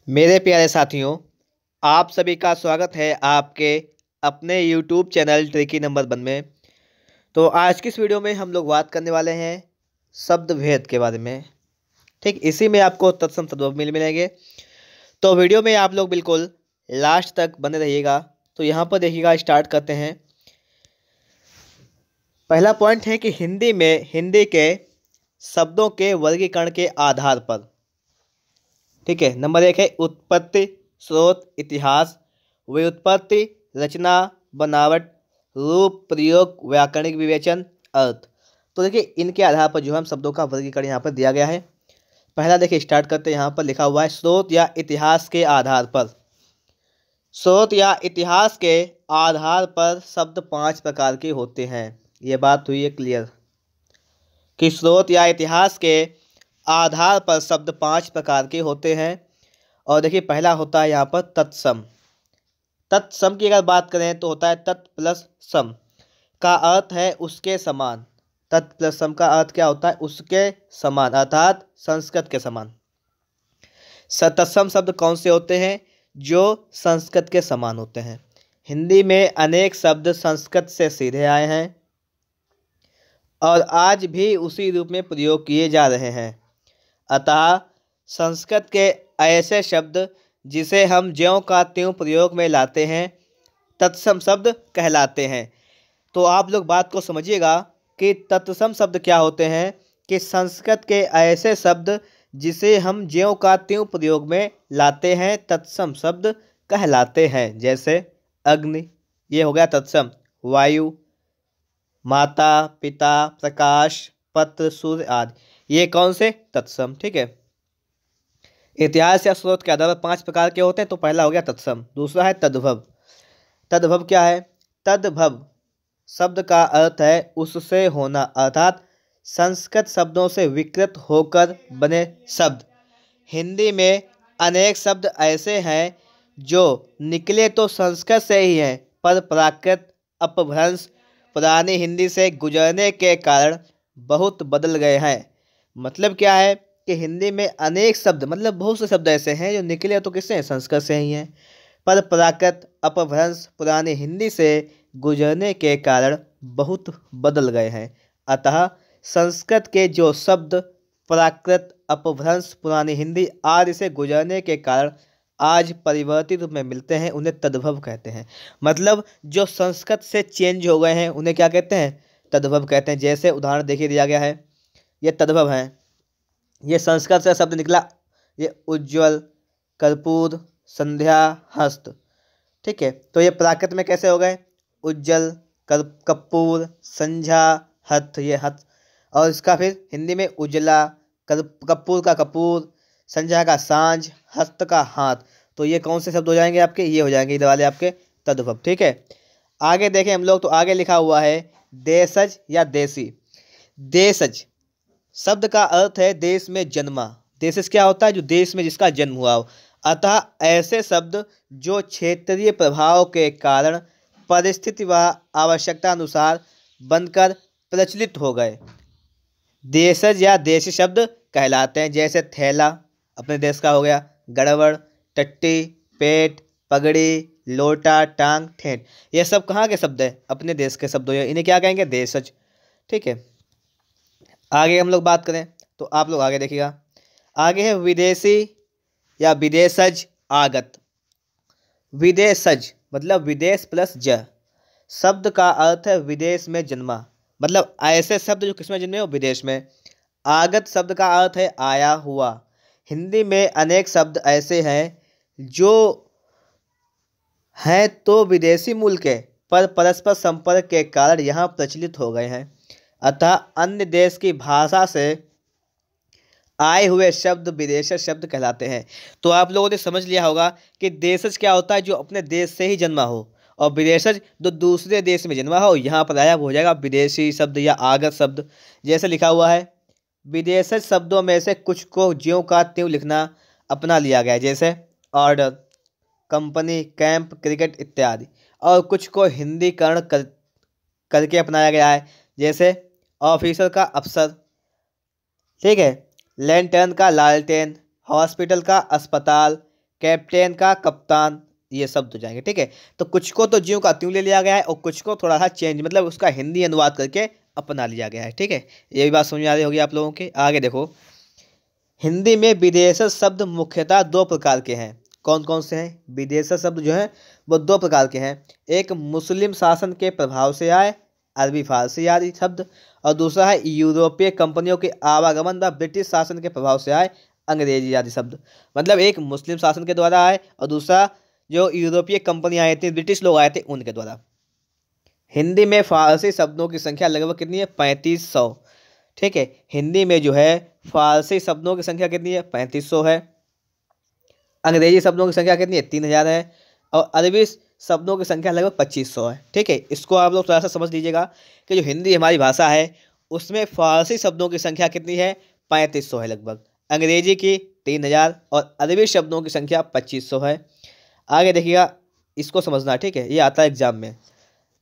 मेरे प्यारे साथियों, आप सभी का स्वागत है आपके अपने YouTube चैनल ट्रिकी नंबर 1 में। तो आज की इस वीडियो में हम लोग बात करने वाले हैं शब्द भेद के बारे में। ठीक, इसी में आपको तत्सम तद्भव मिलेंगे। तो वीडियो में आप लोग बिल्कुल लास्ट तक बने रहिएगा। तो यहाँ पर देखिएगा, स्टार्ट करते हैं। पहला पॉइंट है कि हिंदी के शब्दों के वर्गीकरण के आधार पर। ठीक है, नंबर 1 है उत्पत्ति, स्रोत, इतिहास, व्युत्पत्ति, रचना, बनावट, रूप, प्रयोग, व्याकरणिक विवेचन, अर्थ। तो देखिए, इनके आधार पर जो हम शब्दों का वर्गीकरण यहाँ पर दिया गया है। पहला देखिए, स्टार्ट करते हैं। यहाँ पर लिखा हुआ है स्रोत या इतिहास के आधार पर। स्रोत या इतिहास के आधार पर शब्द 5 प्रकार के होते हैं। ये बात हुई है क्लियर कि स्रोत या इतिहास के आधार पर शब्द 5 प्रकार के होते हैं। और देखिए, पहला होता है यहाँ पर तत्सम। तत्सम की अगर बात करें तो होता है तत् प्लस सम का अर्थ है उसके समान। तत् प्लस सम का अर्थ क्या होता है? उसके समान, अर्थात संस्कृत के समान। तत्सम शब्द कौन से होते हैं? जो संस्कृत के समान होते हैं। हिंदी में अनेक शब्द संस्कृत से सीधे आए हैं और आज भी उसी रूप में प्रयोग किए जा रहे हैं। अतः संस्कृत के ऐसे शब्द जिसे हम ज्यों का त्यों प्रयोग में लाते हैं तत्सम शब्द कहलाते हैं। तो आप लोग बात को समझिएगा कि तत्सम शब्द क्या होते हैं। कि संस्कृत के ऐसे शब्द जिसे हम ज्यों का त्यों प्रयोग में लाते हैं तत्सम शब्द कहलाते हैं। जैसे अग्नि, ये हो गया तत्सम। वायु, माता, पिता, प्रकाश, पत्र, सूर्य आदि, ये कौन से? तत्सम। ठीक है। इतिहास या स्रोत के आधार पर 5 प्रकार के होते हैं। तो पहला हो गया तत्सम। दूसरा है तद्भव। तद्भव क्या है? तद्भव शब्द का अर्थ है उससे होना, अर्थात संस्कृत शब्दों से विकृत होकर बने शब्द। हिंदी में अनेक शब्द ऐसे हैं जो निकले तो संस्कृत से ही हैं, पर प्राकृत अपभ्रंश पुरानी हिंदी से गुजरने के कारण बहुत बदल गए हैं। मतलब क्या है कि हिंदी में अनेक शब्द, मतलब बहुत से शब्द ऐसे हैं जो निकले तो किससे हैं? संस्कृत से ही हैं, पर प्राकृत अपभ्रंश पुरानी हिंदी से गुजरने के कारण बहुत बदल गए हैं। अतः संस्कृत के जो शब्द प्राकृत, अपभ्रंश, पुरानी हिंदी आदि से गुजरने के कारण आज परिवर्तित रूप में मिलते हैं, उन्हें तद्भव कहते हैं। मतलब जो संस्कृत से चेंज हो गए हैं उन्हें क्या कहते हैं? तद्भव कहते हैं। जैसे उदाहरण देखिए दिया गया है, ये तद्भव हैं। ये संस्कृत से शब्द निकला, ये उज्ज्वल, कर्पूर, संध्या, हस्त। ठीक है। तो ये प्राकृत में कैसे हो गए? उज्ज्वल, कपूर, संध्या, हस्त, ये हस्त। और इसका फिर हिंदी में उजला, कपूर का कपूर, संध्या का सांझ, हस्त का हाथ। तो ये कौन से शब्द हो जाएंगे आपके? ये हो जाएंगे इधर वाले आपके तद्भव। ठीक है। आगे देखें हम लोग, तो आगे लिखा हुआ है देशज या देसी। देशज शब्द का अर्थ है देश में जन्मा। देशज क्या होता है? जो देश में जिसका जन्म हुआ हो। अतः ऐसे शब्द जो क्षेत्रीय प्रभाव के कारण परिस्थिति व आवश्यकता अनुसार बनकर प्रचलित हो गए देशज या देशी शब्द कहलाते हैं। जैसे थैला अपने देश का हो गया, गड़बड़, टट्टी, पेट, पगड़ी, लोटा, टांग, ठेठ, ये सब कहाँ के शब्द हैं? अपने देश के शब्द हो, इन्हें क्या कहेंगे? देशज। ठीक है। आगे हम लोग बात करें तो आप लोग आगे देखिएगा। आगे है विदेशी या विदेशज आगत। विदेशज मतलब विदेश प्लस ज। शब्द का अर्थ है विदेश में जन्मा, मतलब ऐसे शब्द जो किसमें जन्मे हो? विदेश में। आगत शब्द का अर्थ है आया हुआ। हिंदी में अनेक शब्द ऐसे हैं जो हैं तो विदेशी मूल के, पर परस्पर संपर्क के कारण यहाँ प्रचलित हो गए हैं। अतः अन्य देश की भाषा से आए हुए शब्द विदेशज शब्द कहलाते हैं। तो आप लोगों ने समझ लिया होगा कि देशज क्या होता है? जो अपने देश से ही जन्मा हो, और विदेशज जो दूसरे देश में जन्मा हो, यहाँ पर आया हो जाएगा विदेशी शब्द या आगत शब्द। जैसे लिखा हुआ है, विदेशज शब्दों में से कुछ को ज्यों का त्यों लिखना अपना लिया गया, जैसे ऑर्डर, कंपनी, कैंप, क्रिकेट इत्यादि। और कुछ को हिंदीकरण करके अपनाया गया है, जैसे ऑफिसर का अफसर। ठीक है। लैंटर्न का लालटेन, हॉस्पिटल का अस्पताल, कैप्टन का कप्तान, ये शब्द हो जाएंगे। ठीक है, तो कुछ को तो ज्यों का त्यों ले लिया गया है और कुछ को थोड़ा सा चेंज, मतलब उसका हिंदी अनुवाद करके अपना लिया गया है। ठीक है, ये भी बात समझ में आ रही होगी आप लोगों के। आगे देखो, हिंदी में विदेशी शब्द मुख्यतः दो प्रकार के हैं। कौन कौन से हैं? विदेशी शब्द जो हैं वो दो प्रकार के हैं। एक मुस्लिम शासन के प्रभाव से आए, अरबी फारसी आदि शब्द, और दूसरा है यूरोपीय कंपनियों के आवागमन व ब्रिटिश शासन के प्रभाव से आए, अंग्रेजी आदि शब्द। मतलब एक मुस्लिम शासन के द्वारा आए और दूसरा जो यूरोपीय कंपनियां आई थी, ब्रिटिश लोग आए थे, उनके द्वारा। हिंदी में फारसी शब्दों की संख्या लगभग कितनी है? 3500। ठीक है, हिंदी में जो है फारसी शब्दों की संख्या कितनी है? 3500 है। अंग्रेजी शब्दों की संख्या कितनी है? 3000 है। और अरबी शब्दों की संख्या लगभग 2500 है। ठीक है, इसको आप लोग थोड़ा सा समझ लीजिएगा कि जो हिंदी हमारी भाषा है उसमें फारसी शब्दों की संख्या कितनी है? 3500 है लगभग। अंग्रेजी की 3000 और अरबी शब्दों की संख्या 2500 है। आगे देखिएगा, इसको समझना। ठीक है, ये आता है एग्जाम में।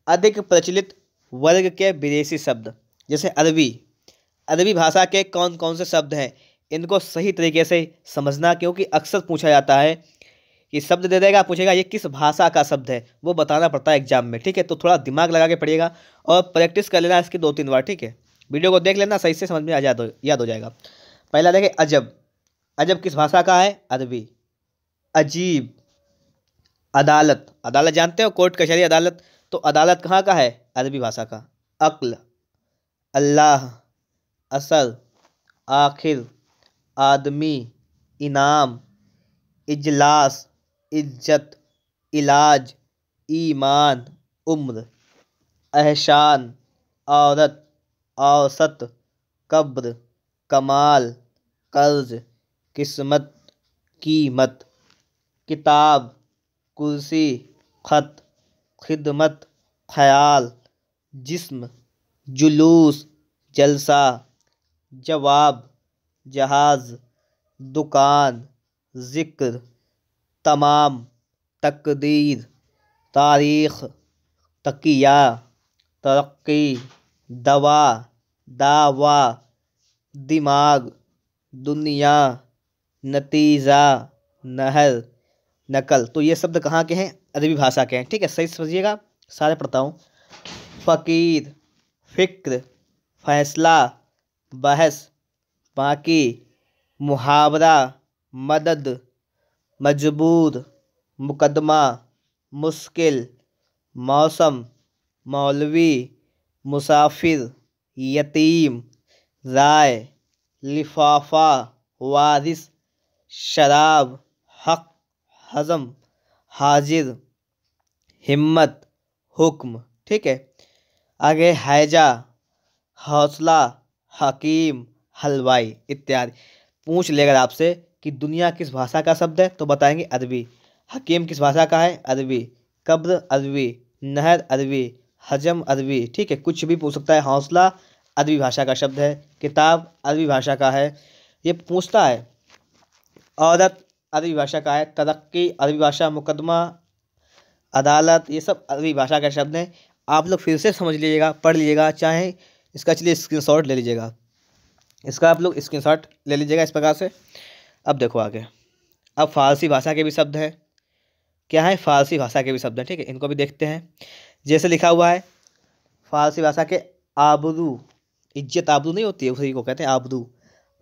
अधिक प्रचलित वर्ग के विदेशी शब्द, जैसे अरबी। अरबी भाषा के कौन कौन से शब्द हैं, इनको सही तरीके से समझना, क्योंकि अक्सर पूछा जाता है कि शब्द दे देगा, पूछेगा ये किस भाषा का शब्द है, वो बताना पड़ता है एग्जाम में। ठीक है, तो थोड़ा दिमाग लगा के पढ़िएगा और प्रैक्टिस कर लेना इसकी 2-3 बार। ठीक है, वीडियो को देख लेना, सही से समझ में याद हो जाएगा। पहला देखें, अजब। अजब किस भाषा का है? अरबी। अजीब। अदालत। अदालत जानते हो, कोर्ट कचहरी अदालत, तो अदालत कहाँ का है? अरबी भाषा का। अक्ल। अल्लाह। असल। आखिर। आदमी। इनाम। इजलास। इज्जत। इलाज। ईमान। उम्र। एहसान। औरत। औसत। कब्र। कमाल। कर्ज। किस्मत। कीमत। किताब। कुर्सी। खत। खिदमत। ख्याल। जिस्म। जुलूस। जलसा। जवाब। जहाज। दुकान। जिक्र। तमाम। तकदीर। तारीख। तकिया। तरक्की। दवा। दावा। दिमाग। दुनिया। नतीजा। नहर। नकल। तो ये शब्द कहाँ के हैं? अरबी भाषा के हैं। ठीक है, सही समझिएगा। सारे पढ़ता हूँ। फ़कीर। फ़िक्र। फैसला। बहस। बाकी। मुहावरा। मदद। मजबूर। मुकदमा। मुश्किल। मौसम। मौलवी। मुसाफिर। यतीम। राय। लिफाफा। वारिस। शराब। हक। हजम। हाजिर। हिम्मत। हुक्म। ठीक है, आगे हैजा। हौसला। हकीम। हलवाई इत्यादि। पूछ लेगा आपसे कि दुनिया किस भाषा का शब्द है, तो बताएंगे अरबी। हकीम किस भाषा का है? अरबी। कब्र अरबी। नहर अरबी। हजम अरबी। ठीक है, कुछ भी पूछ सकता है। हौसला अरबी भाषा का शब्द है। किताब अरबी भाषा का है, ये पूछता है। औरत अरबी भाषा का है। तरक्की अरबी भाषा। मुकदमा, अदालत, ये सब अरबी भाषा के शब्द हैं। आप लोग फिर से समझ लीजिएगा, पढ़ लीजिएगा, चाहे इसका चलिए स्क्रीनशॉट ले लीजिएगा। इसका आप लोग स्क्रीनशॉट ले लीजिएगा इस प्रकार से। अब देखो आगे, अब फारसी भाषा के भी शब्द हैं। क्या है? फारसी भाषा के भी शब्द हैं। ठीक है, इनको भी देखते हैं। जैसे लिखा हुआ है फारसी भाषा के, आबरू। इज्जत आबरू नहीं होती है, उसी को कहते हैं आबरू।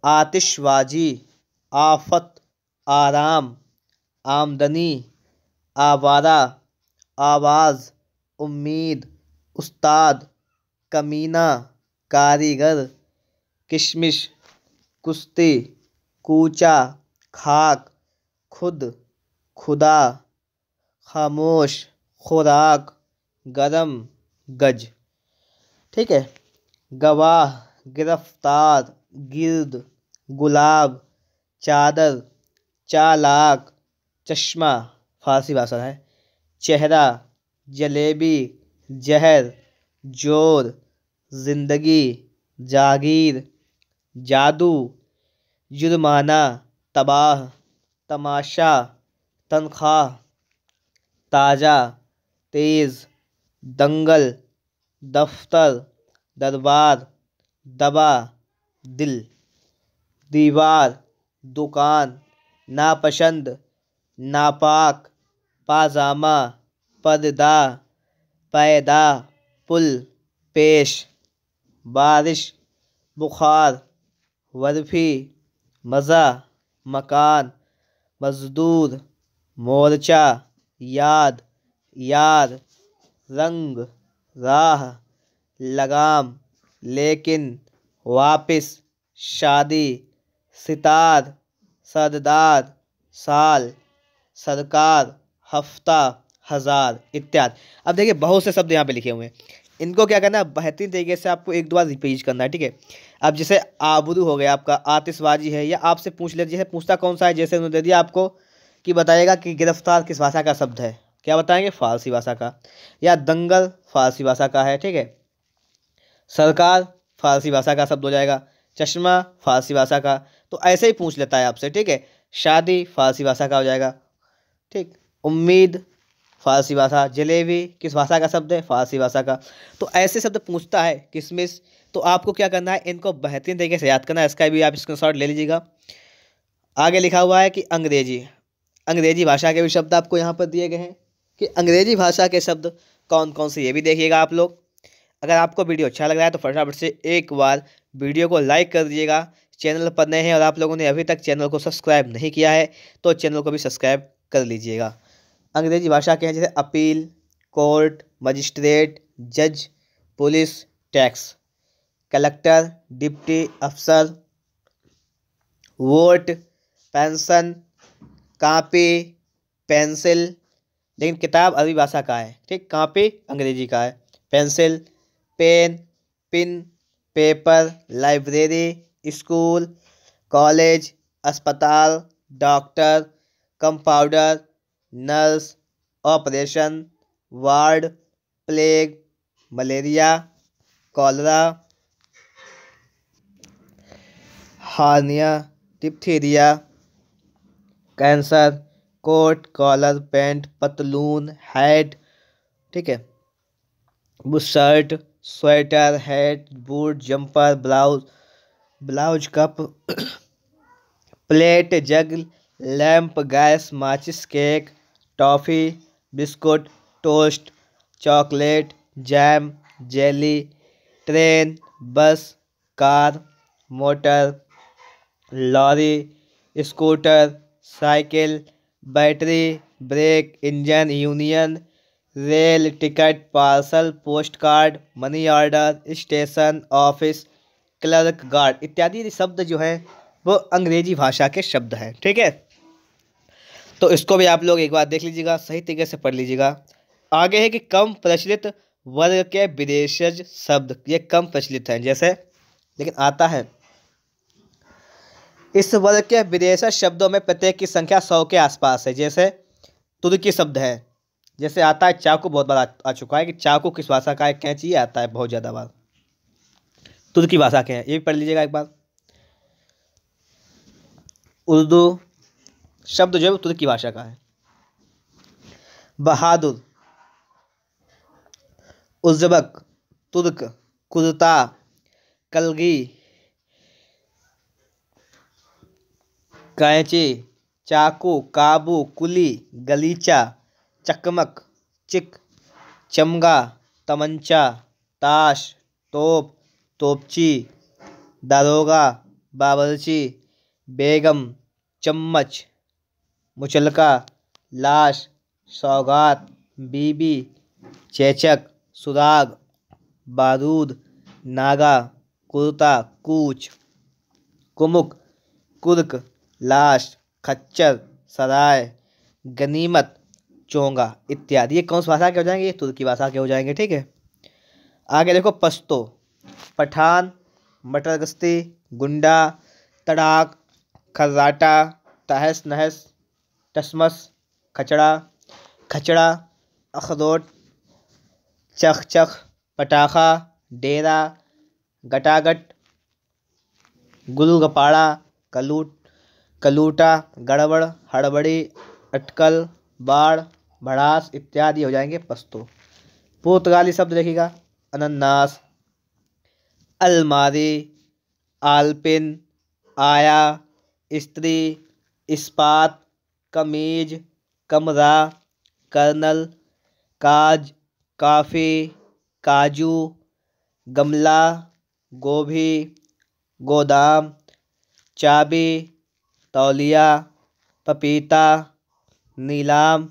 आतिशबाजी। आफत। आराम। आमदनी। आवारा। आवाज़। उम्मीद। उस्ताद। कमीना। कारीगर। किशमिश। कुश्ती। कूचा। खाक। खुद। खुदा। खामोश। खुराक। गरम। गज। ठीक है, गवाह। गिरफ्तार। गिर्द। गुलाब। चादर। चालाक। चश्मा फारसी भाषा है। चेहरा। जलेबी। जहर। जोर। जिंदगी। जागीर। जादू। जुर्माना। तबाह। तमाशा। तनख्वाह। ताज़ा। तेज़। दंगल। दफ्तर। दरबार। दबा। दिल। दीवार। दुकान। नापसंद। नापाक, पाजामा, पर्दा, पैदा, पुल, पेश, बारिश, बुखार, बर्फी, मज़ा, मकान, मजदूर, मोर्चा, याद, यार, रंग, राह, लगाम, लेकिन, वापिस, शादी, सितार, सरदार, साल, सरकार, हफ्ता, हजार इत्यादि। अब देखिए बहुत से शब्द यहाँ पे लिखे हुए हैं, इनको क्या करना है, बेहतरीन तरीके से आपको एक दो बार रिपीट करना है, ठीक है। अब जैसे आबरू हो गया आपका, आतिशबाजी है, या आपसे पूछ ले, जैसे पूछता कौन सा है, जैसे उन्होंने दे दिया आपको कि बताइएगा कि गिरफ्तार किस भाषा का शब्द है, क्या बताएंगे, फारसी भाषा का। या दंगल फारसी भाषा का है, ठीक है। सरकार फारसी भाषा का शब्द हो जाएगा। चश्मा फारसी भाषा का। तो ऐसे ही पूछ लेता है आपसे, ठीक है। शादी फारसी भाषा का हो जाएगा, ठीक। उम्मीद फारसी भाषा। जलेबी किस भाषा का शब्द है, फारसी भाषा का। तो ऐसे शब्द पूछता है। किशमिश। तो आपको क्या करना है, इनको बेहतरीन तरीके से याद करना है। इसका भी आप स्क्रीनशॉट ले लीजिएगा। आगे लिखा हुआ है कि अंग्रेजी, अंग्रेजी भाषा के भी शब्द आपको यहाँ पर दिए गए हैं कि अंग्रेजी भाषा के शब्द कौन कौन से, ये भी देखिएगा आप लोग। अगर आपको वीडियो अच्छा लग रहा है तो फटाफट से एक बार वीडियो को लाइक कर दीजिएगा। चैनल पर नए हैं और आप लोगों ने अभी तक चैनल को सब्सक्राइब नहीं किया है तो चैनल को भी सब्सक्राइब कर लीजिएगा। अंग्रेजी भाषा के हैं जैसे अपील, कोर्ट, मजिस्ट्रेट, जज, पुलिस, टैक्स, कलेक्टर, डिप्टी अफसर, वोट, पेंशन, कॉपी, पेंसिल। लेकिन किताब अरबी भाषा का है, ठीक। कॉपी अंग्रेजी का है। Pencil, pen, pin, paper, library, school, college, अस्पताल, doctor, compounder, nurse, operation, ward, plague, malaria, cholera, hernia, diphtheria, cancer, coat, collar, pant, पतलून, हैट, ठीक है, bush shirt, sweater, hat, boot, jumper, blouse, blouse, cup, plate, jug, lamp, gas, माचिस, cake, toffee, biscuit, toast, chocolate, jam, jelly, train, bus, car, motor, lorry, scooter, cycle, battery, brake, engine, union, rail, ticket, parcel, post card, money order, station, office, clerk, guard इत्यादि शब्द जो है वो अंग्रेजी भाषा के शब्द हैं, ठीक है। तो इसको भी आप लोग एक बार देख लीजिएगा, सही तरीके से पढ़ लीजिएगा। आगे है कि कम प्रचलित वर्ग के विदेशज शब्द, ये कम प्रचलित हैं जैसे, लेकिन आता है। इस वर्ग के विदेशज शब्दों में प्रत्येक की संख्या 100 के आसपास है। जैसे तुर्की शब्द है, जैसे आता है चाकू, बहुत बार आ चुका है कि चाकू किस भाषा का है, कैंची, ये आता है बहुत ज़्यादा बार, तुर्की भाषा के हैं, ये भी पढ़ लीजिएगा एक बार। उर्दू शब्द जो है वो तुर्की भाषा का है। बहादुर, उज़्बक, तुर्क, कुर्ता, कलगी, कैंची, चाकू, काबू, कुली, गलीचा, चकमक, चिक, चमगा, तमंचा, ताश, तोप, तोपची, दारोगा, बावर्ची, बेगम, चम्मच, मुचलका, लाश, सौगात, बीबी, चेचक, सुराग, बारूद, नागा, कुर्ता, कूच, कुमुक, कुर्क, लाश, खच्चर, सराय, गनीमत, चोंगा इत्यादि। ये कौन सी भाषा के हो जाएंगे, ये तुर्की भाषा के हो जाएंगे, ठीक है। आगे देखो पश्तो, पठान, मटर गश्ती, गुंडा, तड़ाक, खर्राटा, तहस नहस, टसमस, खचड़ा, खचड़ा, अखरोट, चख चख, पटाखा, डेरा, गटागट, गुलगपाड़ा, कलूट, कलूटा, गड़बड़, हड़बड़ी, अटकल, बाढ़, भड़ास इत्यादि हो जाएंगे पश्तो। पुर्तगाली शब्द देखिएगा, अनन्नास, अलमारी, आलपिन, आया, स्त्री, इस्पात, कमीज, कमरा, कर्नल, काज, काफ़ी, काजू, गमला, गोभी, गोदाम, चाबी, तौलिया, पपीता, नीलाम,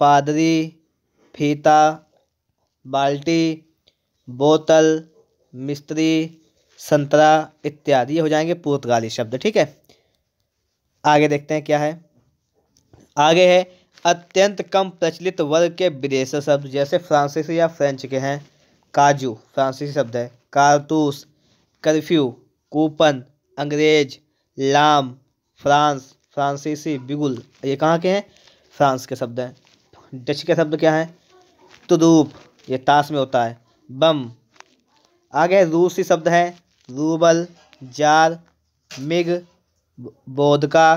पादरी, फीता, बाल्टी, बोतल, मिस्त्री, संतरा इत्यादि। ये हो जाएंगे पुर्तगाली शब्द। ठीक है, आगे देखते हैं क्या है। आगे है अत्यंत कम प्रचलित वर्ग के विदेशी शब्द, जैसे फ्रांसीसी या फ्रेंच के हैं। काजू फ्रांसीसी शब्द है। कारतूस, कर्फ्यू, कूपन, अंग्रेज, लाम, फ्रांस, फ्रांसीसी, बिगुल ये कहाँ के हैं? फ्रांस के शब्द हैं। डच के शब्द क्या हैं? तुदूप ये ताश में होता है। बम। आगे रूसी शब्द है rouble, jar, MiG, vodka,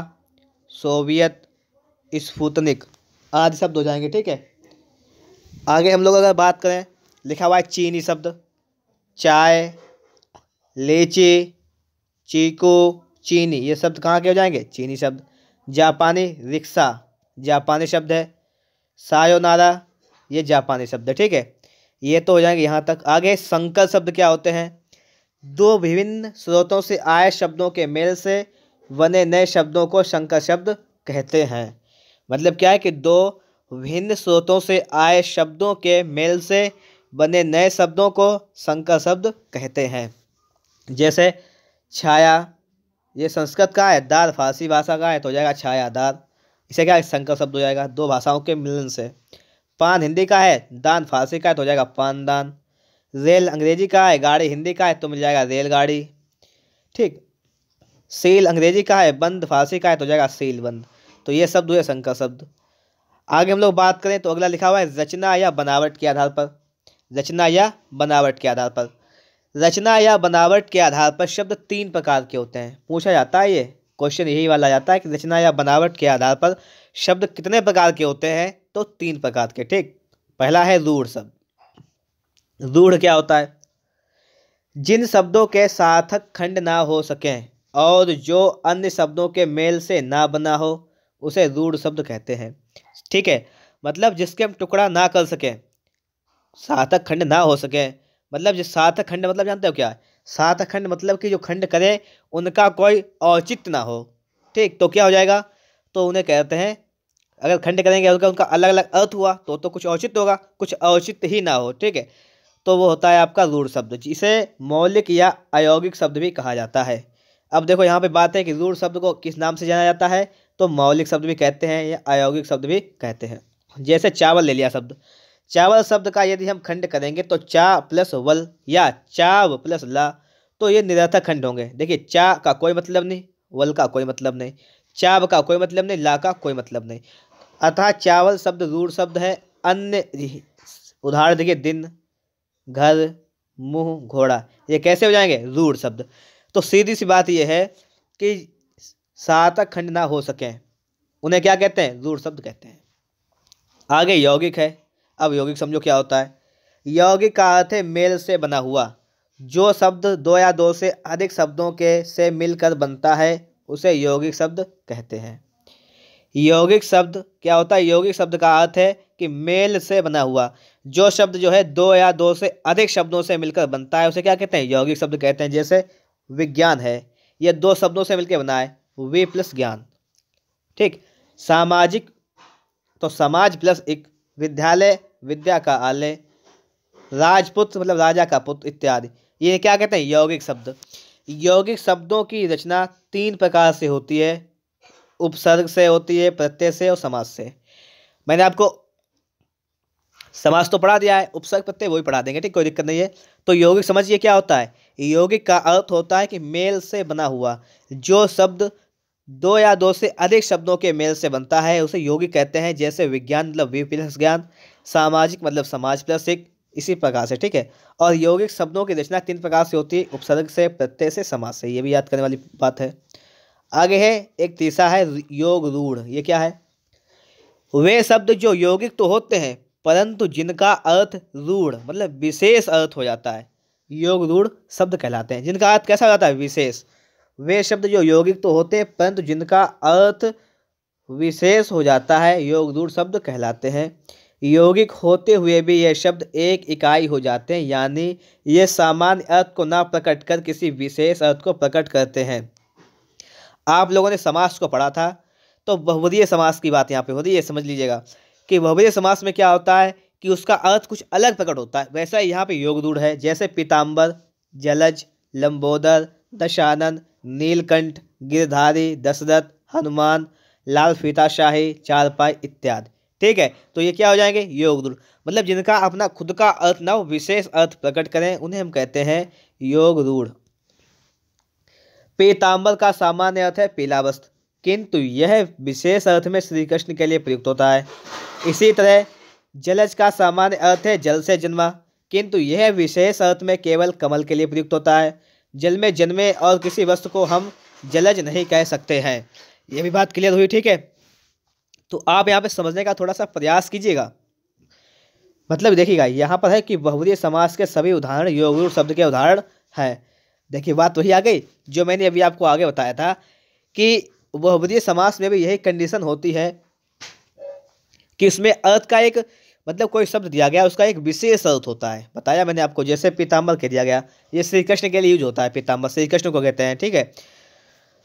Soviet, Sputnik आदि शब्द हो जाएंगे। ठीक है, आगे हम लोग अगर बात करें, लिखा हुआ है चीनी शब्द, चाय, लीची, चीकू, चीनी ये शब्द कहाँ के हो जाएंगे? चीनी शब्द। जापानी रिक्शा जापानी शब्द है। सायोनारा ये जापानी शब्द है। ठीक है, ये तो हो जाएंगे यहाँ तक। आगे संकर शब्द क्या होते हैं? दो विभिन्न स्रोतों से आए शब्दों के मेल से बने नए शब्दों को संकर शब्द कहते हैं। मतलब क्या है कि दो विभिन्न स्रोतों से आए शब्दों के मेल से बने नए शब्दों को संकर शब्द कहते हैं। जैसे छाया ये संस्कृत का है, दार फारसी भाषा का है, तो हो जाएगा छायादार। इसे क्या है? संकर शब्द हो जाएगा दो भाषाओं के मिलन से। पान हिंदी का है, दान फारसी का है, तो हो जाएगा पानदान। रेल अंग्रेजी का है, गाड़ी हिंदी का है, तो मिल जाएगा रेलगाड़ी। ठीक, सील अंग्रेजी का है, बंद फारसी का है, तो हो जाएगा सील बंद। तो ये शब्द हुए संकर शब्द। आगे हम लोग बात करें तो अगला लिखा हुआ है रचना या बनावट के आधार पर। रचना या बनावट के आधार पर। रचना या बनावट के आधार पर शब्द तीन प्रकार के होते हैं। पूछा जाता है, ये क्वेश्चन यही वाला जाता है कि रचना या बनावट के आधार पर शब्द कितने प्रकार के होते हैं? तो तीन प्रकार के। ठीक, पहला है रूढ़ शब्द। रूढ़ क्या होता है? जिन शब्दों के सार्थक खंड ना हो सकें और जो अन्य शब्दों के मेल से ना बना हो उसे रूढ़ शब्द कहते हैं। ठीक है, मतलब जिसके हम टुकड़ा ना कर सकें, सार्थक खंड ना हो सके, मतलब जिस सार्थक खंड मतलब जानते हो क्या है? सार्थक खंड मतलब कि जो खंड करे उनका कोई औचित्य ना हो। ठीक, तो क्या हो जाएगा? तो उन्हें कहते हैं, अगर खंड करेंगे उनका अलग अलग अर्थ हुआ तो कुछ औचित्य होगा, कुछ औचित्य ही ना हो। ठीक है, तो वो होता है आपका रूढ़ शब्द, जिसे मौलिक या अयौगिक शब्द भी कहा जाता है। अब देखो यहाँ पे बात है कि रूढ़ शब्द को किस नाम से जाना जाता है? तो मौलिक शब्द भी कहते हैं या अयौगिक शब्द भी कहते हैं। जैसे चावल ले लिया शब्द, चावल शब्द का यदि हम खंड करेंगे तो चा प्लस वल या चाव प्लस ला, तो ये निरर्थक खंड होंगे। देखिए, चा का कोई मतलब नहीं, वल का कोई मतलब नहीं, चाव का कोई मतलब नहीं, ला का कोई मतलब नहीं। अतः चावल शब्द रूढ़ शब्द है। अन्य उदाहरण देखिए, दिन, घर, मुंह, घोड़ा ये कैसे हो जाएंगे? रूढ़ शब्द। तो सीधी सी बात यह है कि सार्थक खंड ना हो सकें उन्हें क्या कहते हैं? रूढ़ शब्द कहते हैं। आगे यौगिक है। अब यौगिक समझो क्या होता है। यौगिक का अर्थ है मेल से बना हुआ। जो शब्द दो या दो से अधिक शब्दों के से मिलकर बनता है उसे यौगिक शब्द कहते हैं। यौगिक शब्द क्या होता है? यौगिक शब्द का अर्थ है कि मेल से बना हुआ। जो शब्द जो है दो या दो से अधिक शब्दों से मिलकर बनता है उसे क्या कहते हैं? यौगिक शब्द कहते हैं। जैसे विज्ञान है, यह दो शब्दों से मिलकर बना है, वे प्लस ज्ञान। ठीक, सामाजिक तो समाज प्लस एक, विद्यालय विद्या का आलय, राजपुत्र मतलब राजा का पुत्र इत्यादि। ये क्या कहते हैं? यौगिक शब्द। यौगिक शब्दों की रचना तीन प्रकार से होती है। उपसर्ग से होती है, प्रत्यय से और समास से। मैंने आपको समास तो पढ़ा दिया है, उपसर्ग प्रत्यय वही पढ़ा देंगे। ठीक, कोई दिक्कत नहीं है। तो यौगिक समझिए क्या होता है। यौगिक का अर्थ होता है कि मेल से बना हुआ। जो शब्द दो या दो से अधिक शब्दों के मेल से बनता है उसे यौगिक कहते हैं। जैसे विज्ञान मतलब वी प्लस ज्ञान, सामाजिक मतलब समाज प्लस एक, इसी प्रकार से। ठीक है, और यौगिक शब्दों की रचना तीन प्रकार से होती है, उपसर्ग से, प्रत्यय से, समास से। ये भी याद करने वाली बात है। आगे है एक तीसरा है योग रूढ़। ये क्या है? वे शब्द जो यौगिक तो होते हैं परंतु जिनका अर्थ रूढ़ मतलब विशेष अर्थ हो जाता है, योग रूढ़ शब्द कहलाते हैं। जिनका अर्थ कैसा हो जाता है? विशेष। वे शब्द जो यौगिक तो होते हैं परंतु जिनका अर्थ विशेष हो जाता है, योग दूर शब्द कहलाते हैं। यौगिक होते हुए भी ये शब्द एक इकाई हो जाते हैं, यानी ये सामान्य अर्थ को ना प्रकट कर किसी विशेष अर्थ को प्रकट करते हैं। आप लोगों ने समास को पढ़ा था, तो बहुवचनीय समास की बात यहाँ पे हो रही है। समझ लीजिएगा कि बहुवचनीय समास में क्या होता है कि उसका अर्थ कुछ अलग प्रकट होता है। वैसा ही यहाँ पे योग दूर है, जैसे पीताम्बर, जलज, लंबोदर, दशानन, नीलकंठ, गिरधारी, दशरथ, हनुमान, लाल फीताशाही, चारपाई इत्यादि। ठीक है, तो ये क्या हो जाएंगे, योग दूर। मतलब जिनका अपना खुद का अर्थ ना हो, विशेष अर्थ प्रकट करें, उन्हें हम कहते हैं योग रूढ़। पीताम्बर का सामान्य अर्थ है पीला वस्त्र, किंतु यह विशेष अर्थ में श्री कृष्ण के लिए प्रयुक्त होता है। इसी तरह जलज का सामान्य अर्थ है जल से जन्मा, किंतु यह विशेष अर्थ में केवल कमल के लिए प्रयुक्त होता है। जल में जन्मे और किसी वस्तु को हम जलज नहीं कह सकते हैं। यह भी बात क्लियर हुई। ठीक है, तो आप यहाँ पे समझने का थोड़ा सा प्रयास कीजिएगा। मतलब देखिएगा, यहाँ पर है कि बहुवचनीय समास के सभी उदाहरण योग रूढ़ शब्द के उदाहरण हैं। देखिए बात वही आ गई जो मैंने अभी आपको आगे बताया था कि बहुवचनीय समास में भी यही कंडीशन होती है कि उसमें अर्थ का एक मतलब कोई शब्द दिया गया, उसका एक विशेष अर्थ होता है। बताया मैंने आपको, जैसे पीताम्बर कह दिया गया, ये श्री कृष्ण के लिए यूज होता है। पीताम्बर श्री कृष्ण को कहते हैं। ठीक है,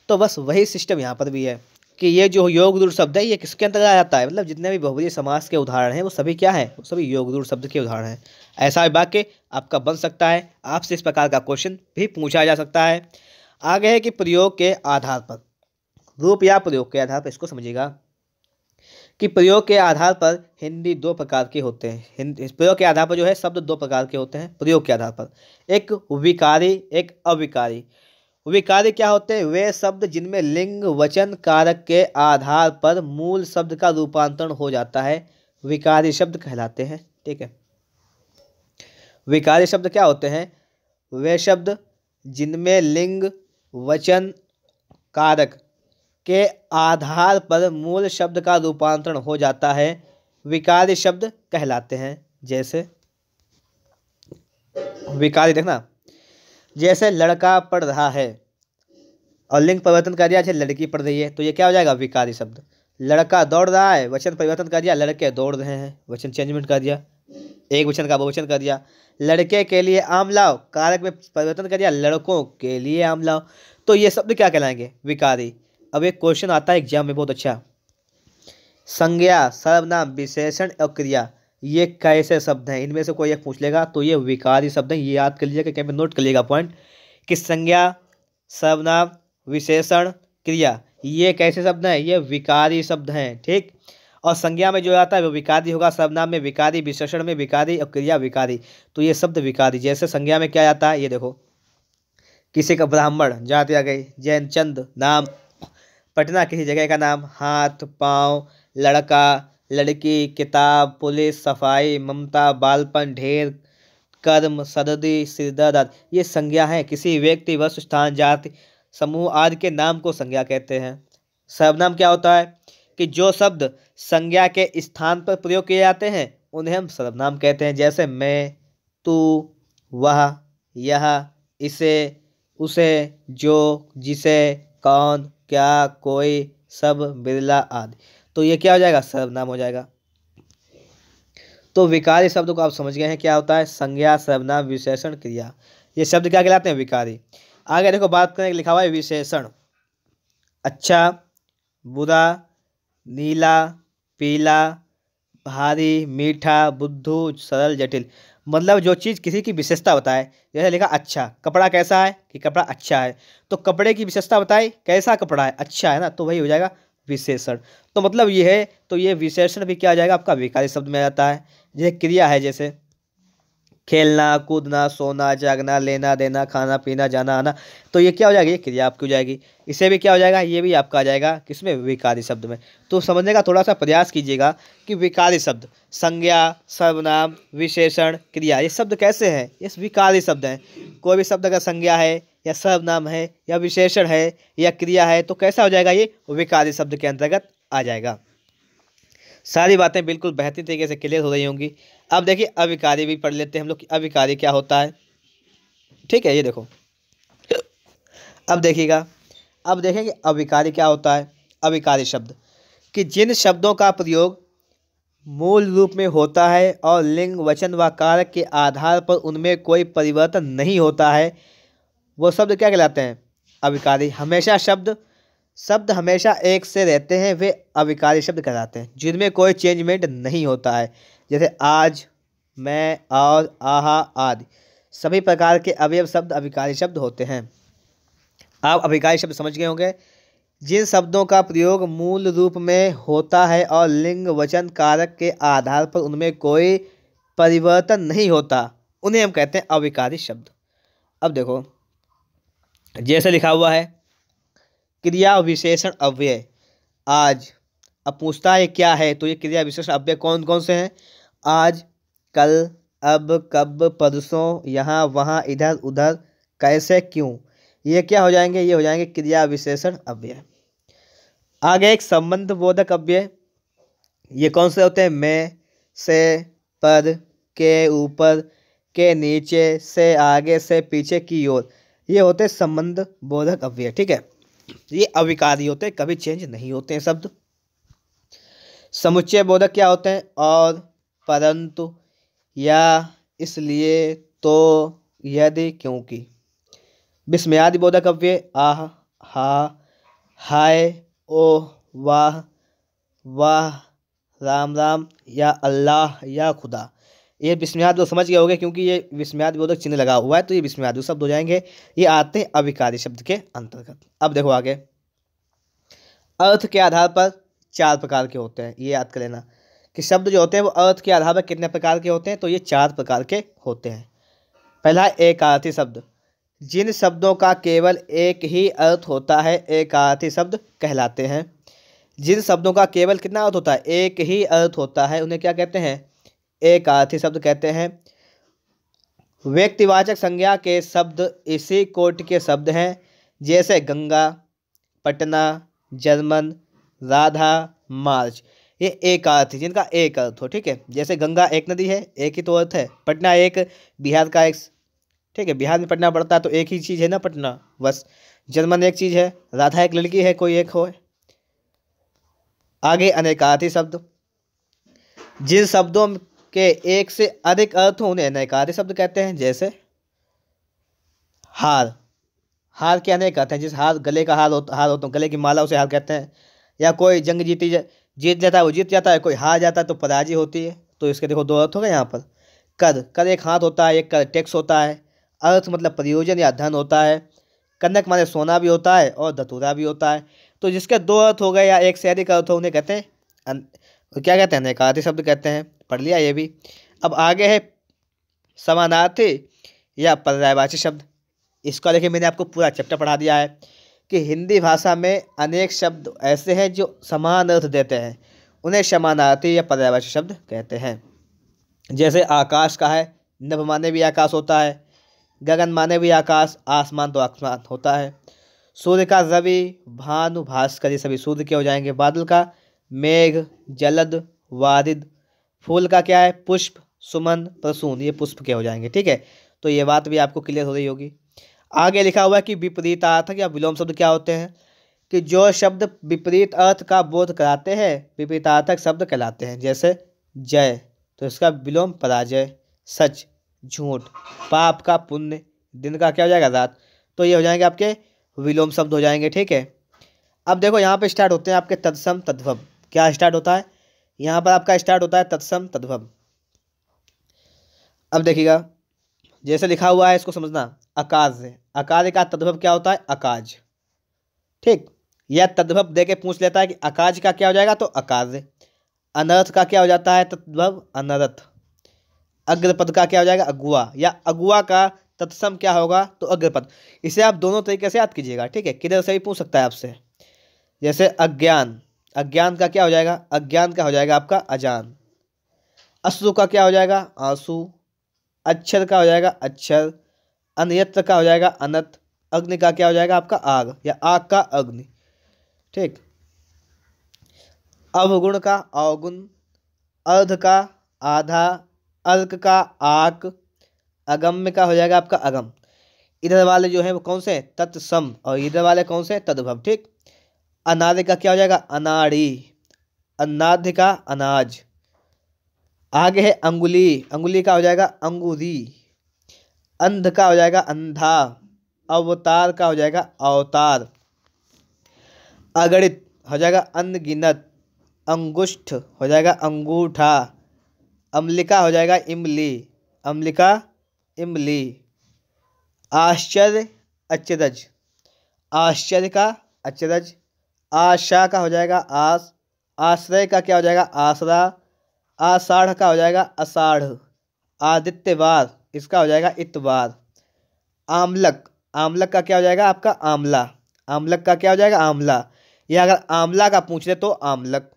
तो बस वही सिस्टम यहाँ पर भी है कि ये जो योग रूढ़ शब्द है ये किसके अंतर्गत आ जाता है। मतलब जितने भी बहुवचनीय समास के उदाहरण हैं वो सभी क्या है, वो सभी योग रूढ़ शब्द के उदाहरण हैं। ऐसा वाक्य आपका बन सकता है, आपसे इस प्रकार का क्वेश्चन भी पूछा जा सकता है। आगे है कि प्रयोग के आधार पर, रूप या प्रयोग के आधार पर, इसको समझिएगा कि प्रयोग के आधार पर हिंदी दो प्रकार के होते हैं। प्रयोग के आधार पर जो है शब्द दो प्रकार के होते हैं प्रयोग के आधार पर, एक विकारी, एक अविकारी। विकारी क्या होते हैं, वे शब्द जिनमें लिंग वचन कारक के आधार पर मूल शब्द का रूपांतरण हो जाता है, विकारी शब्द कहलाते हैं। ठीक है, विकारी शब्द क्या होते हैं, वे शब्द जिनमें लिंग वचन कारक के आधार पर मूल शब्द का रूपांतरण हो जाता है, विकारी शब्द कहलाते हैं। जैसे विकारी देखना, जैसे लड़का पढ़ रहा है और लिंग परिवर्तन कर दिया, जैसे लड़की पढ़ रही है, तो ये क्या हो जाएगा, विकारी शब्द। लड़का दौड़ रहा है, वचन परिवर्तन कर दिया, लड़के दौड़ रहे हैं, वचन चेंजमेंट कर दिया, एक वचन का बहुवचन कर दिया। लड़के के लिए आम लाओ, कारक में परिवर्तन कर दिया, लड़कों के लिए आम लाओ। तो ये शब्द क्या कहलाएंगे, विकारी। अब एक क्वेश्चन आता है एग्जाम में बहुत अच्छा, संज्ञा, सर्वनाम, विशेषण और क्रिया, ये कैसे शब्द हैं, इनमें से कोई एक पूछ लेगा तो ये विकारी शब्द हैं। ये याद कर लीजिएगा, कहीं पे नोट कर लीजिएगा पॉइंट कि संज्ञा, सर्वनाम, विशेषण, क्रिया, ये कैसे शब्द हैं, ये विकारी शब्द हैं। ठीक, और संज्ञा में जो आता है वो विकारी होगा, सर्वनाम में विकारी, विशेषण में विकारी और क्रिया विकारी। तो ये शब्द विकारी। जैसे संज्ञा में क्या आता है, ये देखो, किसी का ब्राह्मण जाति आ गई, जैनचंद नाम, पटना किसी जगह का नाम, हाथ पाँव, लड़का लड़की, किताब, पुलिस, सफाई, ममता, बालपन, ढेर, कर्म, सर्दी, सिरदर्द आदि ये संज्ञा है। किसी व्यक्ति, वस्तु, स्थान, जाति, समूह आदि के नाम को संज्ञा कहते हैं। सर्वनाम क्या होता है कि जो शब्द संज्ञा के स्थान पर प्रयोग किए जाते हैं उन्हें हम सर्वनाम कहते हैं। जैसे मैं, तू, वह, यह, इसे, उसे, जो, जिसे, कौन, क्या, कोई, सब, बिरला आदि। तो ये क्या हो जाएगा, सर्वनाम हो जाएगा। तो विकारी शब्द को आप समझ गए हैं क्या होता है, संज्ञा, सर्वनाम, विशेषण, क्रिया, ये शब्द क्या कहलाते हैं, विकारी। आगे देखो बात करें, लिखा हुआ है विशेषण, अच्छा, बुरा, नीला, पीला, भारी, मीठा, बुद्धू, सरल, जटिल। मतलब जो चीज़ किसी की विशेषता बताए, जैसे लिखा अच्छा, कपड़ा कैसा है कि कपड़ा अच्छा है, तो कपड़े की विशेषता बताई, कैसा कपड़ा है, अच्छा है ना, तो वही हो जाएगा विशेषण। तो मतलब ये है, तो ये विशेषण भी क्या हो जाएगा आपका, विकारी शब्द में आता है। जैसे क्रिया है, जैसे खेलना, कूदना, सोना, जागना, लेना देना, खाना पीना, जाना आना, तो ये क्या हो जाएगी, ये क्रिया आपकी हो जाएगी। इसे भी क्या हो जाएगा, ये भी आपका आ जाएगा किसमें, विकारी शब्द में। तो समझने का थोड़ा सा प्रयास कीजिएगा कि विकारी शब्द, संज्ञा, सर्वनाम, विशेषण, क्रिया, ये शब्द कैसे हैं, ये विकारी शब्द हैं। कोई भी शब्द अगर संज्ञा है या सर्वनाम है या विशेषण है या क्रिया है तो कैसा हो जाएगा, ये विकारी शब्द के अंतर्गत आ जाएगा। सारी बातें बिल्कुल बेहतरीन तरीके से क्लियर हो रही होंगी। अब देखिए अविकारी भी पढ़ लेते हैं हम लोग कि अविकारी क्या होता है। ठीक है, ये देखो, अब देखिएगा, अब देखेंगे अविकारी क्या होता है। अविकारी शब्द कि जिन शब्दों का प्रयोग मूल रूप में होता है और लिंग वचन व कारक के आधार पर उनमें कोई परिवर्तन नहीं होता है वो शब्द क्या कहलाते हैं? अविकारी। हमेशा शब्द शब्द हमेशा एक से रहते हैं, वे अविकारी शब्द कहलाते हैं, जिनमें कोई चेंजमेंट नहीं होता है। जैसे आज, मैं, और, आहा आदि सभी प्रकार के अवयव शब्द अविकारी शब्द होते हैं। आप अभिकारी शब्द समझ गए होंगे। जिन शब्दों का प्रयोग मूल रूप में होता है और लिंग वचन कारक के आधार पर उनमें कोई परिवर्तन नहीं होता उन्हें हम कहते हैं अविकारी शब्द। अब देखो, जैसे लिखा हुआ है क्रिया विशेषण अव्यय आज। अब पूछता है क्या है, तो ये क्रिया विशेषण अव्यय कौन कौन से हैं? आज, कल, अब, कब, परसों, यहाँ, वहाँ, इधर, उधर, कैसे, क्यों। ये क्या हो जाएंगे? ये हो जाएंगे क्रिया विशेषण अव्यय। आगे एक संबंध बोधक अव्यय। ये कौन से होते हैं? में, से, पर, के ऊपर, के नीचे, से आगे, से पीछे, की ओर। ये होते हैं संबंध बोधक अव्यय। ठीक है, ये अविकारी होते हैं, कभी चेंज नहीं होते हैं शब्द। समुच्चय बोधक क्या होते हैं? और, परंतु, या, इसलिए, तो, यदि, क्योंकि। विस्मयादि बोधक अव्यय आह, हा, हाय, ओह, वाह, वाह, राम राम, या अल्लाह, या खुदा। ये विस्मयादि समझ गए होंगे, क्योंकि ये विस्मयादि बोधक चिन्ह लगा हुआ है, तो ये विस्मयादि शब्द हो जाएंगे। ये आते हैं अविकारी शब्द के अंतर्गत। अब देखो आगे, अर्थ के आधार पर 4 प्रकार के होते हैं। ये याद कर लेना कि शब्द जो होते हैं वो अर्थ के आधार पर कितने प्रकार के होते हैं, तो ये 4 प्रकार के होते हैं। पहला एकार्थी शब्द। जिन शब्दों का केवल एक ही अर्थ होता है एकार्थी शब्द कहलाते हैं। जिन शब्दों का केवल कितना अर्थ होता है? एक ही अर्थ होता है, उन्हें क्या कहते हैं? एकार्थी शब्द कहते हैं। व्यक्तिवाचक संज्ञा के शब्द इसी कोटि के शब्द हैं, जैसे गंगा, पटना, जर्मन, राधा, मार्च। ये एक अर्थ है, जिनका एक अर्थ हो। ठीक है, जैसे गंगा एक नदी है, एक ही तो अर्थ है। पटना एक बिहार का एक, ठीक है, बिहार में पटना पड़ता है तो एक ही चीज़ है ना, पटना, बस। जर्मन एक चीज़ है, राधा एक लड़की है, कोई एक हो। आगे अनेकार्थी शब्द। जिन शब्दों के एक से अधिक अर्थ हो उन्हें अनेकार्थी शब्द कहते हैं। जैसे हार, हार के अनेक अर्थ हैं। जिस हार, गले का हार होता, गले की माला, उसे हार कहते हैं। या कोई जंग जीत जाता है, वो जीत जाता है, कोई हार जाता है तो पराजय होती है। तो इसके देखो 2 अर्थ हो गए यहाँ पर। कर एक हाथ होता है, एक कर टैक्स होता है। अर्थ मतलब प्रयोजन या धन होता है। कनक माने सोना भी होता है और धतूरा भी होता है। तो जिसके 2 अर्थ हो गए या एक से अधिक अर्थ हो उन्हें कहते हैं क्या कहते हैं? अनेकार्थी शब्द कहते हैं। पढ़ लिया ये भी। अब आगे है समानार्थी या पर्यायवाची शब्द। इसका देखिए मैंने आपको पूरा चैप्टर पढ़ा दिया है कि हिंदी भाषा में अनेक शब्द ऐसे हैं जो समान अर्थ देते हैं, उन्हें समानार्थी या पर्यायवाची शब्द कहते हैं। जैसे आकाश का है, नभ माने भी आकाश होता है, गगन माने भी आकाश, आसमान तो आसमान होता है। सूर्य का रवि, भानु, भास्कर, ये सभी सूर्य के हो जाएंगे। बादल का मेघ, जलद, वारिद। फूल का क्या है? पुष्प, सुमन, प्रसून, ये पुष्प के हो जाएंगे। ठीक है, तो ये बात भी आपको क्लियर हो रही होगी। आगे लिखा हुआ है कि विपरीतार्थक या विलोम शब्द क्या होते हैं? कि जो शब्द विपरीत अर्थ का बोध कराते हैं विपरीतार्थक शब्द कहलाते हैं। जैसे जय, तो इसका विलोम पराजय। सच, झूठ। पाप का पुण्य, दिन का क्या हो जाएगा? रात। तो ये हो जाएंगे आपके विलोम शब्द हो जाएंगे। ठीक है, अब देखो यहाँ पे स्टार्ट होते हैं आपके तत्सम तद्भव। क्या स्टार्ट होता है? यहाँ पर आपका स्टार्ट होता है तत्सम तद्भव। अब देखिएगा, जैसे लिखा हुआ है इसको समझना। अकाज, अकाज का तद्भव क्या होता है? अकाज। ठीक, यह तद्भव दे के पूछ लेता है कि अकाज का क्या हो जाएगा, तो अकाज। अनर्थ का क्या हो जाता है? तद्भव अनर्थ। अग्रपद का क्या हो जाएगा? अगुआ, या अगुआ का तत्सम क्या होगा? तो अग्रपद। इसे आप दोनों तरीके से याद कीजिएगा। ठीक है, किधर से भी पूछ सकता है आपसे। जैसे अज्ञान, अज्ञान का क्या हो जाएगा? अज्ञान का हो जाएगा आपका अजान। अश्रु का क्या हो जाएगा? आंसू। अक्षर का हो जाएगा अक्षर। अनयत्र का हो जाएगा अनत। अग्नि का क्या हो जाएगा? आपका आग, या आग का अग्नि। ठीक, अवगुण का अवगुण। अर्ध का आधा। अर्क का आक। अगम्य का हो जाएगा आपका अगम। इधर वाले जो है वो कौन से? तत्सम, और इधर वाले कौन से? तद्भव। ठीक, अनार्य का क्या हो जाएगा? अनाड़ी। अन्नाध्य का अनाज। आगे है अंगुली, अंगुली का हो जाएगा अंगूरी। अंध का हो जाएगा अंधा। अवतार का हो जाएगा अवतार। अगणित हो जाएगा अनगिनत। अंगुष्ठ हो जाएगा अंगूठा। अम्लिका हो जाएगा इमली, अम्लिका इमली। आश्चर्य अचरज, आश्चर्य का अचरज। आशा का हो जाएगा आस। आश्रय का क्या हो जाएगा आसरा। आषाढ़ का हो जाएगा अषाढ़। आदित्यवार इसका हो जाएगा इतवार। आमलक, आमलक का क्या हो जाएगा आपका आमला। आमलक का क्या हो जाएगा आमला, या अगर आमला का पूछ ले तो आमलक।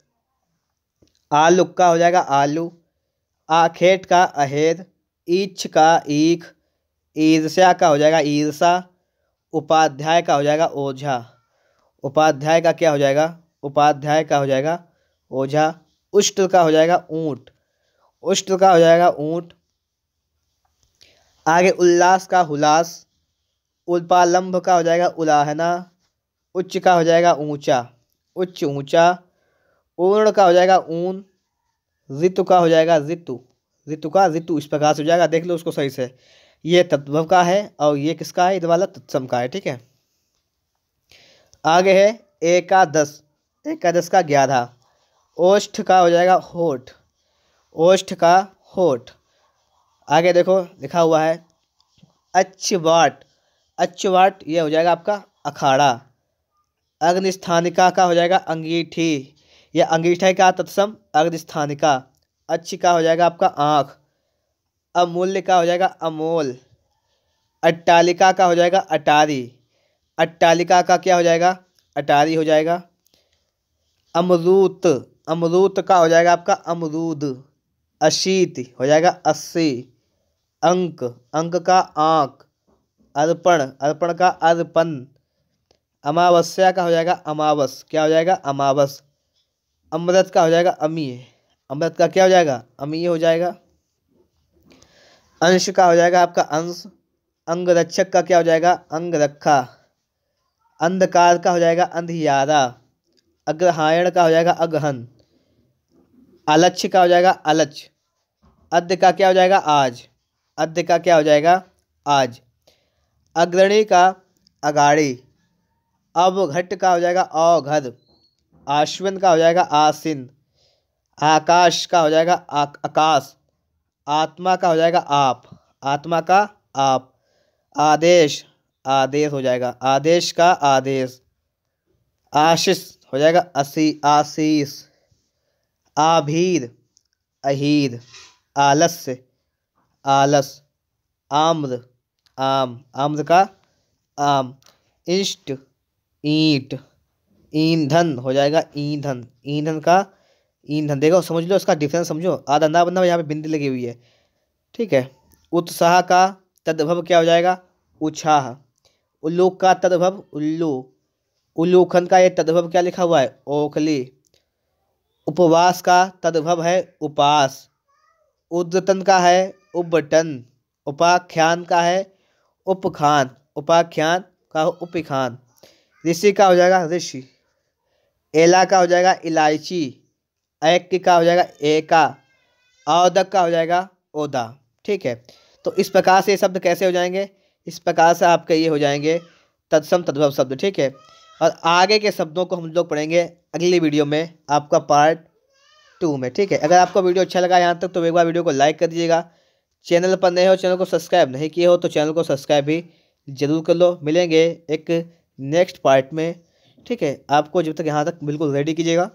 आलूक का हो जाएगा आलू। आखेट का अहेर। ईछ का ईख। ईर्ष्या का हो जाएगा ईर्षा। उपाध्याय का हो जाएगा ओझा। उपाध्याय का क्या हो जाएगा, उपाध्याय का हो जाएगा ओझा। उष्ट का हो जाएगा ऊंट, उष्ट का हो जाएगा ऊंट। आगे उल्लास का हुलास। उल्पालंभ का हो जाएगा उलाहना। उच्च का हो जाएगा ऊंचा, उच्च ऊंचा। ऊर्ण का हो जाएगा ऊन। ऋतु का हो जाएगा ऋतु, ऋतु का ऋतु। इस प्रकार से हो जाएगा, देख लो उसको सही से। ये तद्भव का है और ये किसका है, ये वाला तत्सम का है। ठीक है, आगे है एकादश, एकादश का 11। ओष्ठ का हो जाएगा होठ, ओष्ठ का होठ। आगे देखो लिखा हुआ है अच्छवाट, अच्छवाट ये हो जाएगा आपका अखाड़ा। अग्निस्थानिका का हो जाएगा अंगीठी, या अंगीठे का तत्सम अग्निस्थानिका। अच्छी का हो जाएगा आपका आँख। अमूल्य का हो जाएगा अमोल। अट्टालिका का हो जाएगा अटारी। अट्टालिका का क्या हो जाएगा अटारी हो जाएगा। अमरूत, अमरूत का हो जाएगा आपका अमरूद। अशीत हो जाएगा 80। अंक, अंक का आँख। अर्पण, अर्पण का अर्पण। अमावस्या का हो जाएगा अमावस, क्या हो जाएगा अमावस। अमृत का हो जाएगा अमीय, अमृत का क्या हो जाएगा अमीय हो जाएगा। अंश का हो जाएगा आपका अंश। अंगरक्षक का क्या हो जाएगा अंगरखा। अंधकार का हो जाएगा अंधियारा। अग्रहायण का हो जाएगा अगहन। अलक्ष्य का हो जाएगा अलच। अद्य का क्या हो जाएगा आज, अद्य का क्या हो जाएगा आज। अग्रणी का अगाड़ी। अवघट का हो जाएगा अवघड। आश्विन का हो जाएगा आसिन। आकाश का हो जाएगा आकाश। आत्मा का हो जाएगा आप, आत्मा का आप। आदेश, आदेश हो जाएगा आदेश का आदेश। आशीष हो जाएगा आशीष। आभीर, अहीर। आलस्य, आलस। आम्र, आम, आम्र का आम। इष्ट, ईंट। ईंधन हो जाएगा ईंधन, ईंधन का ईंधन। देखो समझ लो, इसका डिफरेंस समझो। आधा ना बनना, यहाँ पे बिंदी लगी हुई है। ठीक है, उत्साह का तद्भव क्या हो जाएगा उत्साह। उल्लूक का तद्भव उल्लू। उल्लूखन का ये तद्भव क्या लिखा हुआ है ओखली। उपवास का तद्भव है उपास। उद्यतन का है उबटन। उपाख्यान का है उपखान, उपाख्यान का हो उपखान। ऋषि का हो जाएगा ऋषि। एला का हो जाएगा इलायची। ऐक्य का हो जाएगा एका। औदक का हो जाएगा ओदा। ठीक है, तो इस प्रकार से ये शब्द कैसे हो जाएंगे, इस प्रकार से आपके ये हो जाएंगे तत्सम तद्भव शब्द। ठीक है, और आगे के शब्दों को हम लोग पढ़ेंगे अगली वीडियो में, आपका पार्ट 2 में। ठीक है, अगर आपको वीडियो अच्छा लगा यहाँ तक तो एक बार वीडियो को लाइक कर दीजिएगा। चैनल पर नए हो, चैनल को सब्सक्राइब नहीं किए हो तो चैनल को सब्सक्राइब भी जरूर कर लो। मिलेंगे एक नेक्स्ट पार्ट में। ठीक है, आपको जब तक यहाँ तक बिल्कुल रेडी कीजिएगा।